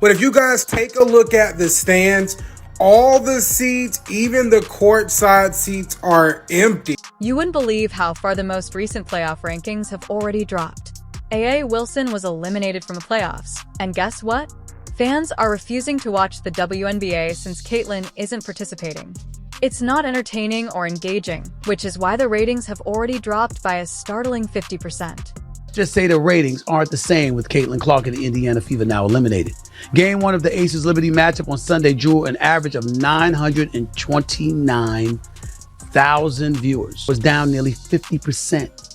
But if you guys take a look at the stands, all the seats, even the courtside seats, are empty. You wouldn't believe how far the most recent playoff rankings have already dropped. A.A. Wilson was eliminated from the playoffs. And guess what? Fans are refusing to watch the WNBA since Caitlin isn't participating. It's not entertaining or engaging, which is why the ratings have already dropped by a startling 50%. Just say the ratings aren't the same with Caitlin Clark and the Indiana Fever now eliminated. Game 1 of the Aces Liberty matchup on Sunday drew an average of 929,000 viewers. Was down nearly 50%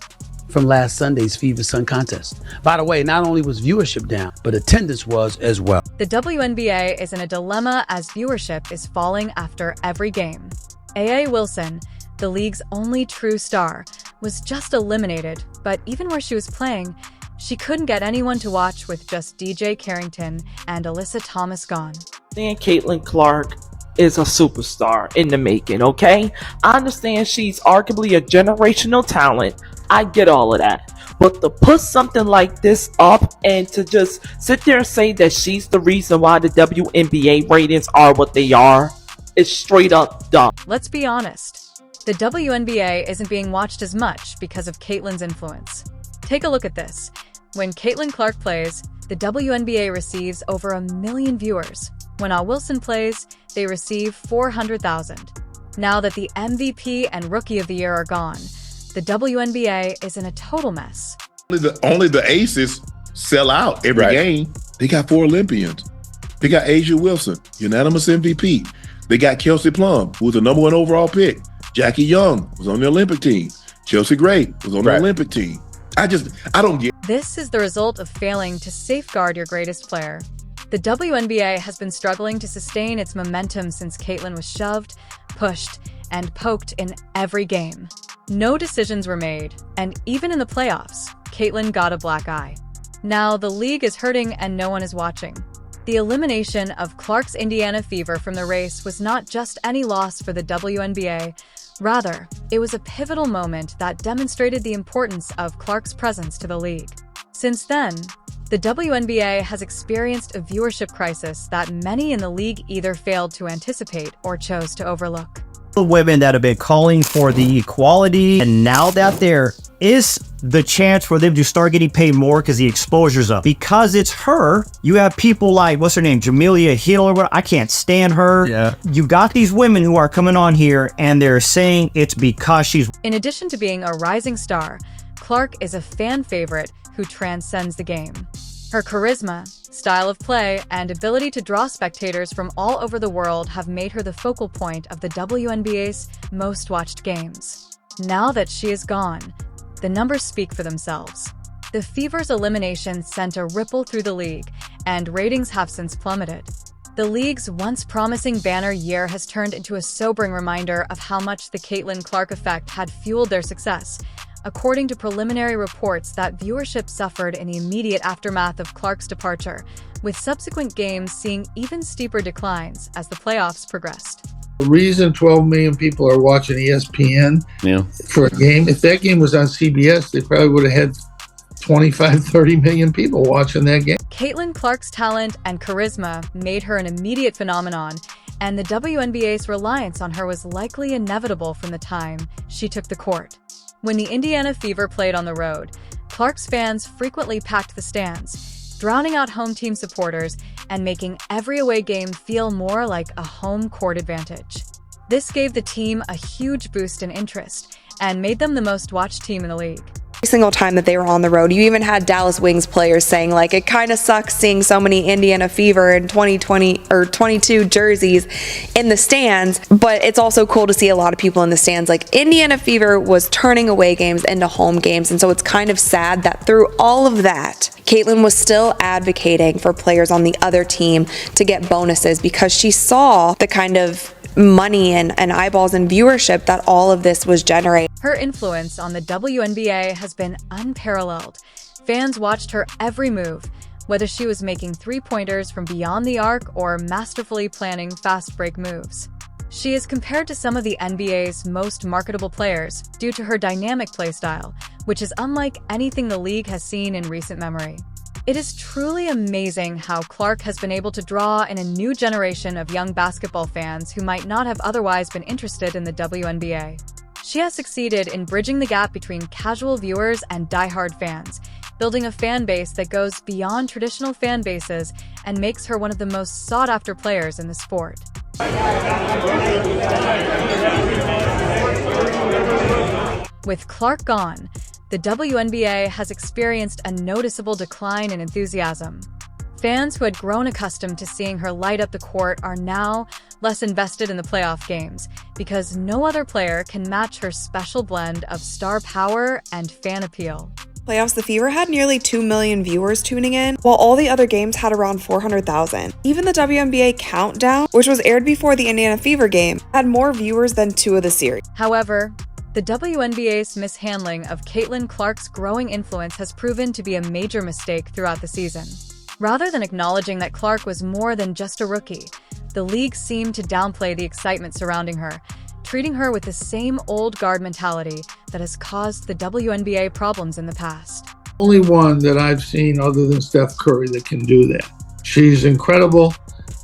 from last Sunday's Fever Sun contest. By the way, not only was viewership down, but attendance was as well. The WNBA is in a dilemma as viewership is falling after every game. A.A. Wilson, the league's only true star, was just eliminated, but even where she was playing, she couldn't get anyone to watch with just DJ Carrington and Alyssa Thomas gone. Then Caitlin Clark is a superstar in the making, okay? I understand she's arguably a generational talent. I get all of that. But to put something like this up and to just sit there and say that she's the reason why the WNBA ratings are what they are is straight up dumb. Let's be honest. The WNBA isn't being watched as much because of Caitlin's influence. Take a look at this. When Caitlin Clark plays, the WNBA receives over 1 million viewers. When Wilson plays, they receive 400,000. Now that the MVP and Rookie of the Year are gone, the WNBA is in a total mess. Only the Aces sell out every game. They got 4 Olympians. They got Asia Wilson, unanimous MVP. They got Kelsey Plum, who was the #1 overall pick. Jackie Young was on the Olympic team. Chelsea Gray was on the Olympic team. I don't get. This is the result of failing to safeguard your greatest player. The WNBA has been struggling to sustain its momentum since Caitlin was shoved, pushed, and poked in every game. No decisions were made, and even in the playoffs, Caitlin got a black eye. Now the league is hurting and no one is watching. The elimination of Clark's Indiana Fever from the race was not just any loss for the WNBA. Rather, it was a pivotal moment that demonstrated the importance of Clark's presence to the league. Since then, the WNBA has experienced a viewership crisis that many in the league either failed to anticipate or chose to overlook. The women that have been calling for the equality, and now that there is the chance for them to start getting paid more because the exposure's up. Because it's her, you have people like, what's her name, Jamelia Hill, I can't stand her. Yeah. You got these women who are coming on here and they're saying it's because she's... In addition to being a rising star, Clark is a fan favorite who transcends the game. Her charisma, style of play, and ability to draw spectators from all over the world have made her the focal point of the WNBA's most watched games. Now that she is gone, the numbers speak for themselves. The Fever's elimination sent a ripple through the league, and ratings have since plummeted. The league's once promising banner year has turned into a sobering reminder of how much the Caitlin Clark effect had fueled their success. According to preliminary reports, that viewership suffered in the immediate aftermath of Clark's departure, with subsequent games seeing even steeper declines as the playoffs progressed. The reason 12 million people are watching ESPN for a game, if that game was on CBS, they probably would have had 25, 30 million people watching that game. Caitlin Clark's talent and charisma made her an immediate phenomenon, and the WNBA's reliance on her was likely inevitable from the time she took the court. When the Indiana Fever played on the road, Clark's fans frequently packed the stands, drowning out home team supporters and making every away game feel more like a home court advantage. This gave the team a huge boost in interest and made them the most watched team in the league. Every single time that they were on the road, you even had Dallas Wings players saying, like, it kind of sucks seeing so many Indiana Fever in 2020 or 22 jerseys in the stands, but it's also cool to see a lot of people in the stands. Like, Indiana Fever was turning away games into home games, and so it's kind of sad that through all of that, Caitlin was still advocating for players on the other team to get bonuses because she saw the kind of money and eyeballs and viewership that all of this was generating. Her influence on the WNBA has been unparalleled. Fans watched her every move, whether she was making three-pointers from beyond the arc or masterfully planning fast break moves. She is compared to some of the NBA's most marketable players due to her dynamic play style, which is unlike anything the league has seen in recent memory. It is truly amazing how Clark has been able to draw in a new generation of young basketball fans who might not have otherwise been interested in the WNBA. She has succeeded in bridging the gap between casual viewers and diehard fans, building a fan base that goes beyond traditional fan bases and makes her one of the most sought-after players in the sport. With Clark gone, the WNBA has experienced a noticeable decline in enthusiasm. Fans who had grown accustomed to seeing her light up the court are now less invested in the playoff games because no other player can match her special blend of star power and fan appeal. Playoffs, the Fever had nearly 2 million viewers tuning in, while all the other games had around 400,000. Even the WNBA Countdown, which was aired before the Indiana Fever game, had more viewers than 2 of the series. However, the WNBA's mishandling of Caitlin Clark's growing influence has proven to be a major mistake throughout the season. Rather than acknowledging that Clark was more than just a rookie, the league seemed to downplay the excitement surrounding her, treating her with the same old guard mentality that has caused the WNBA problems in the past. Only one that I've seen other than Steph Curry that can do that. She's incredible.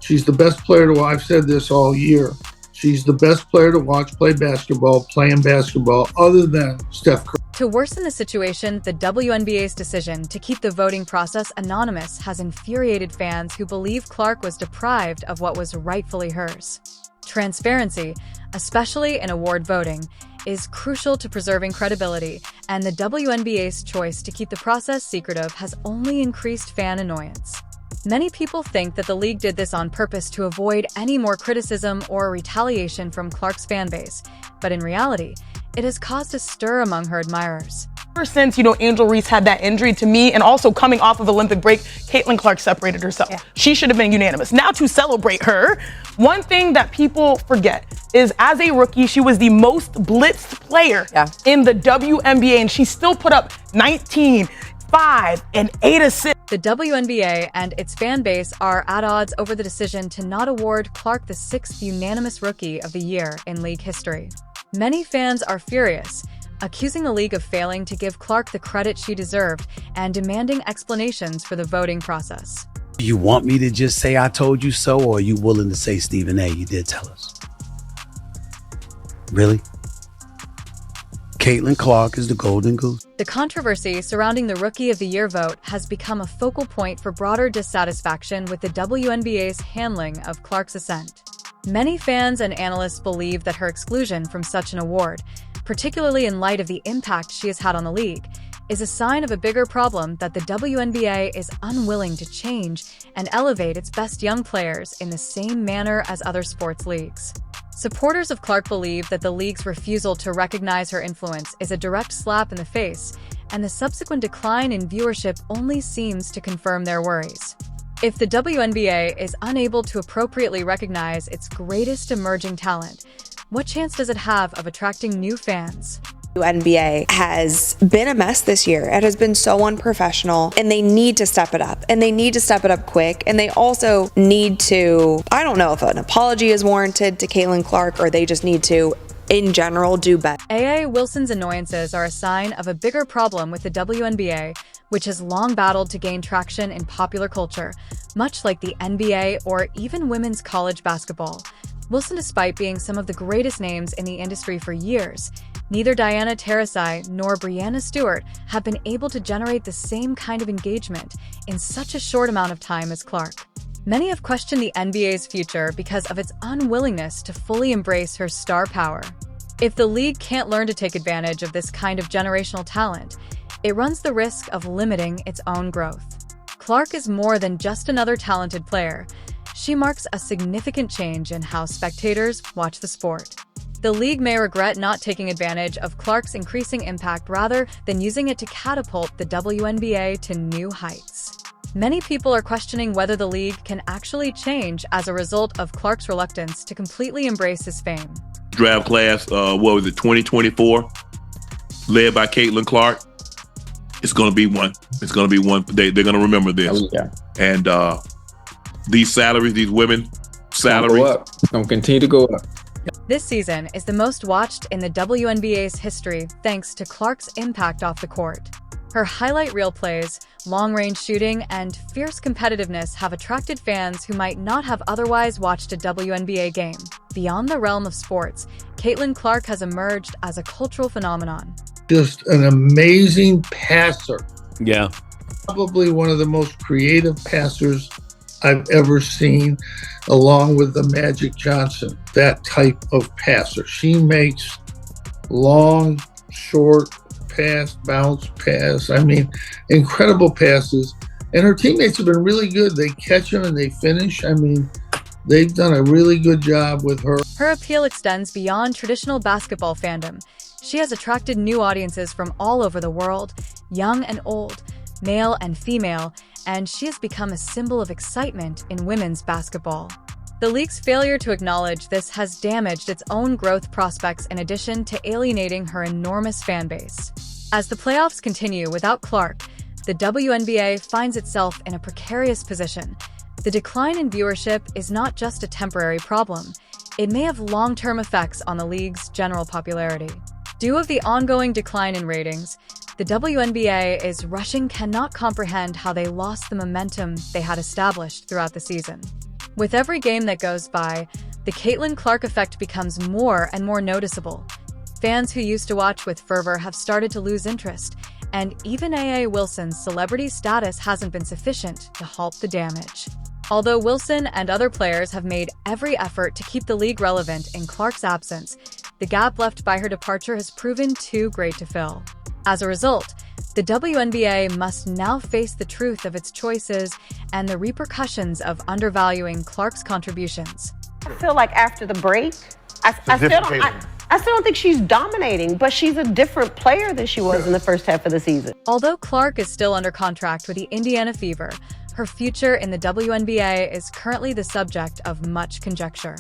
She's the best player to watch. I've said this all year. She's the best player to watch playing basketball other than Steph Curry. To worsen the situation, the WNBA's decision to keep the voting process anonymous has infuriated fans who believe Clark was deprived of what was rightfully hers. Transparency, especially in award voting, is crucial to preserving credibility, and the WNBA's choice to keep the process secretive has only increased fan annoyance. Many people think that the league did this on purpose to avoid any more criticism or retaliation from Clark's fanbase, but in reality, it has caused a stir among her admirers. Ever since, Angel Reese had that injury, to me, and also coming off of Olympic break, Caitlin Clark separated herself. Yeah. She should have been unanimous. Now to celebrate her, one thing that people forget is as a rookie, she was the most blitzed player in the WNBA, and she still put up 19, 5, and 8 assists. The WNBA and its fan base are at odds over the decision to not award Clark the 6th unanimous Rookie of the Year in league history. Many fans are furious, accusing the league of failing to give Clark the credit she deserved and demanding explanations for the voting process. Do you want me to just say I told you so, or are you willing to say, Stephen A., you did tell us? Really? Caitlin Clark is the golden goose. The controversy surrounding the Rookie of the Year vote has become a focal point for broader dissatisfaction with the WNBA's handling of Clark's ascent. Many fans and analysts believe that her exclusion from such an award, particularly in light of the impact she has had on the league, is a sign of a bigger problem that the WNBA is unwilling to change and elevate its best young players in the same manner as other sports leagues. Supporters of Clark believe that the league's refusal to recognize her influence is a direct slap in the face, and the subsequent decline in viewership only seems to confirm their worries. If the WNBA is unable to appropriately recognize its greatest emerging talent, what chance does it have of attracting new fans? WNBA has been a mess this year. It has been so unprofessional, and they need to step it up, and they need to step it up quick, and they also need to, I don't know if an apology is warranted to Caitlin Clark, or they just need to, in general, do better. A.A. Wilson's annoyances are a sign of a bigger problem with the WNBA, which has long battled to gain traction in popular culture, much like the NBA or even women's college basketball. Wilson, despite being some of the greatest names in the industry for years, neither Diana Taurasi nor Breanna Stewart have been able to generate the same kind of engagement in such a short amount of time as Clark. Many have questioned the NBA's future because of its unwillingness to fully embrace her star power. If the league can't learn to take advantage of this kind of generational talent, it runs the risk of limiting its own growth. Clark is more than just another talented player. She marks a significant change in how spectators watch the sport. The league may regret not taking advantage of Clark's increasing impact rather than using it to catapult the WNBA to new heights. Many people are questioning whether the league can actually change as a result of Clark's reluctance to completely embrace his fame. Draft class, 2024, led by Caitlin Clark. It's going to be one. It's going to be one. They're going to remember this. Oh, yeah. And these salaries, these women salaries, it's going to continue to go up. This season is the most watched in the WNBA's history thanks to Clark's impact off the court. Her highlight reel plays, long-range shooting, and fierce competitiveness have attracted fans who might not have otherwise watched a WNBA game. Beyond the realm of sports, Caitlin Clark has emerged as a cultural phenomenon. Just an amazing passer. Yeah. Probably one of the most creative passers I've ever seen, along with the Magic Johnson, that type of passer. She makes long, short pass, bounce pass. I mean, incredible passes. And her teammates have been really good. They catch them and they finish. I mean, they've done a really good job with her. Her appeal extends beyond traditional basketball fandom. She has attracted new audiences from all over the world, young and old, male and female, and she has become a symbol of excitement in women's basketball. The league's failure to acknowledge this has damaged its own growth prospects in addition to alienating her enormous fan base. As the playoffs continue without Clark, the WNBA finds itself in a precarious position. The decline in viewership is not just a temporary problem. It may have long-term effects on the league's general popularity. Due to the ongoing decline in ratings, the WNBA's rushing cannot comprehend how they lost the momentum they had established throughout the season. With every game that goes by, the Caitlin Clark effect becomes more and more noticeable. Fans who used to watch with fervor have started to lose interest, and even A.A. Wilson's celebrity status hasn't been sufficient to halt the damage. Although Wilson and other players have made every effort to keep the league relevant in Clark's absence, the gap left by her departure has proven too great to fill. As a result, the WNBA must now face the truth of its choices and the repercussions of undervaluing Clark's contributions. I feel like after the break, I still don't think she's dominating, but she's a different player than she was in the first half of the season. Although Clark is still under contract with the Indiana Fever, her future in the WNBA is currently the subject of much conjecture.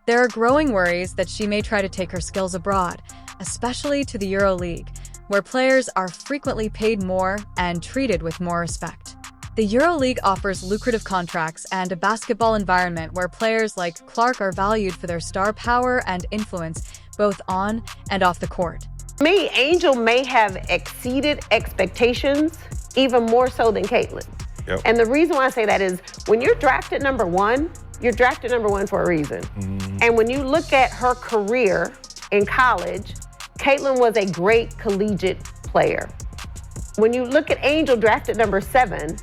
There are growing worries that she may try to take her skills abroad, especially to the EuroLeague, where players are frequently paid more and treated with more respect. The EuroLeague offers lucrative contracts and a basketball environment where players like Clark are valued for their star power and influence both on and off the court. To me, Angel may have exceeded expectations even more so than Caitlin. Yep. And the reason why I say that is when you're drafted number one, you're drafted number one for a reason. And when you look at her career in college, Caitlin was a great collegiate player. When you look at Angel drafted number 7,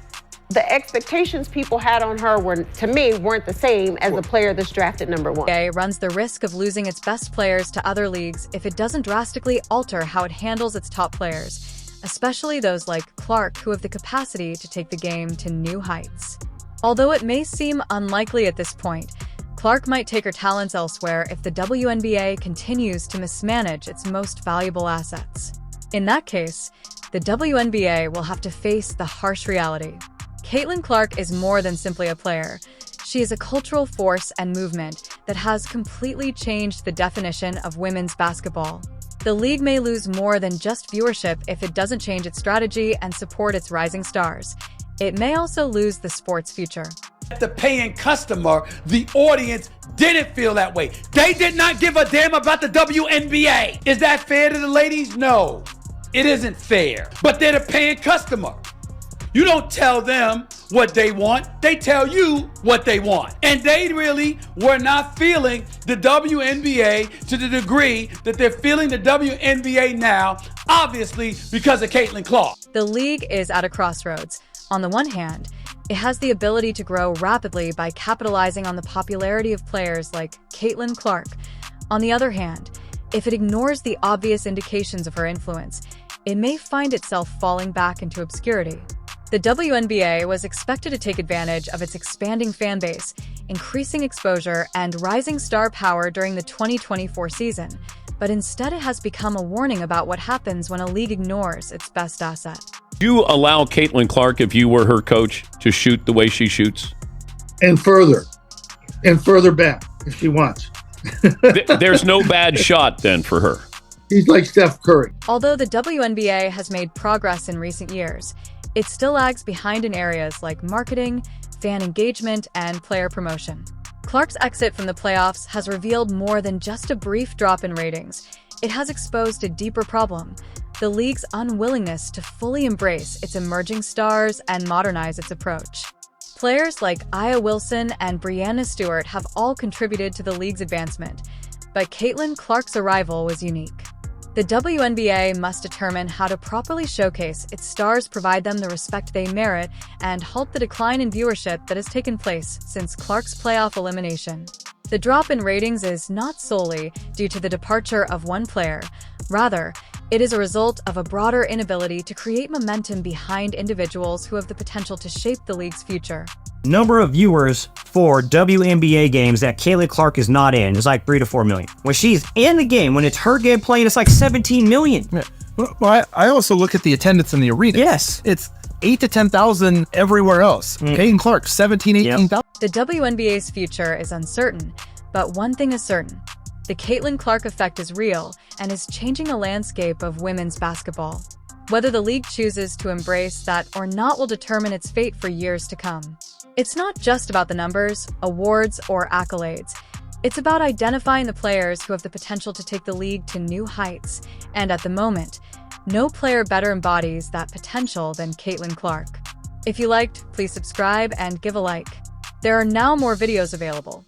the expectations people had on her were, to me, weren't the same as the player that's drafted number 1. The NBA runs the risk of losing its best players to other leagues if it doesn't drastically alter how it handles its top players, especially those like Clark who have the capacity to take the game to new heights. Although it may seem unlikely at this point, Clark might take her talents elsewhere if the WNBA continues to mismanage its most valuable assets. In that case, the WNBA will have to face the harsh reality. Caitlin Clark is more than simply a player. She is a cultural force and movement that has completely changed the definition of women's basketball. The league may lose more than just viewership if it doesn't change its strategy and support its rising stars. It may also lose the sport's future. The paying customer, the audience didn't feel that way. They did not give a damn about the WNBA. Is that fair to the ladies? No, it isn't fair. But they're the paying customer. You don't tell them what they want. They tell you what they want. And they really were not feeling the WNBA to the degree that they're feeling the WNBA now, obviously because of Caitlin Clark. The league is at a crossroads. On the one hand, it has the ability to grow rapidly by capitalizing on the popularity of players like Caitlin Clark. On the other hand, if it ignores the obvious indications of her influence, it may find itself falling back into obscurity. The WNBA was expected to take advantage of its expanding fan base, increasing exposure, and rising star power during the 2024 season, but instead it has become a warning about what happens when a league ignores its best asset. Do you allow Caitlin Clark, if you were her coach, to shoot the way she shoots? And further back if she wants. There's no bad shot then for her. He's like Steph Curry. Although the WNBA has made progress in recent years, it still lags behind in areas like marketing, fan engagement, and player promotion. Clark's exit from the playoffs has revealed more than just a brief drop in ratings. It has exposed a deeper problem. the league's unwillingness to fully embrace its emerging stars and modernize its approach. Players like Aya Wilson and Breanna Stewart have all contributed to the league's advancement, but Caitlin Clark's arrival was unique. The WNBA must determine how to properly showcase its stars, provide them the respect they merit, and halt the decline in viewership that has taken place since Clark's playoff elimination. The drop in ratings is not solely due to the departure of one player. Rather, it is a result of a broader inability to create momentum behind individuals who have the potential to shape the league's future. Number of viewers for WNBA games that Caitlin Clark is not in is like 3 to 4 million. When she's in the game, when it's her game playing, it's like 17 million. Yeah. Well, I also look at the attendance in the arena. Yes. It's 8 to 10,000 everywhere else. Caitlin Clark, 17, 18,000. The WNBA's future is uncertain, but one thing is certain. The Caitlin Clark effect is real and is changing the landscape of women's basketball. Whether the league chooses to embrace that or not will determine its fate for years to come. It's not just about the numbers, awards, or accolades. It's about identifying the players who have the potential to take the league to new heights. And at the moment, no player better embodies that potential than Caitlin Clark. If you liked, please subscribe and give a like. There are now more videos available.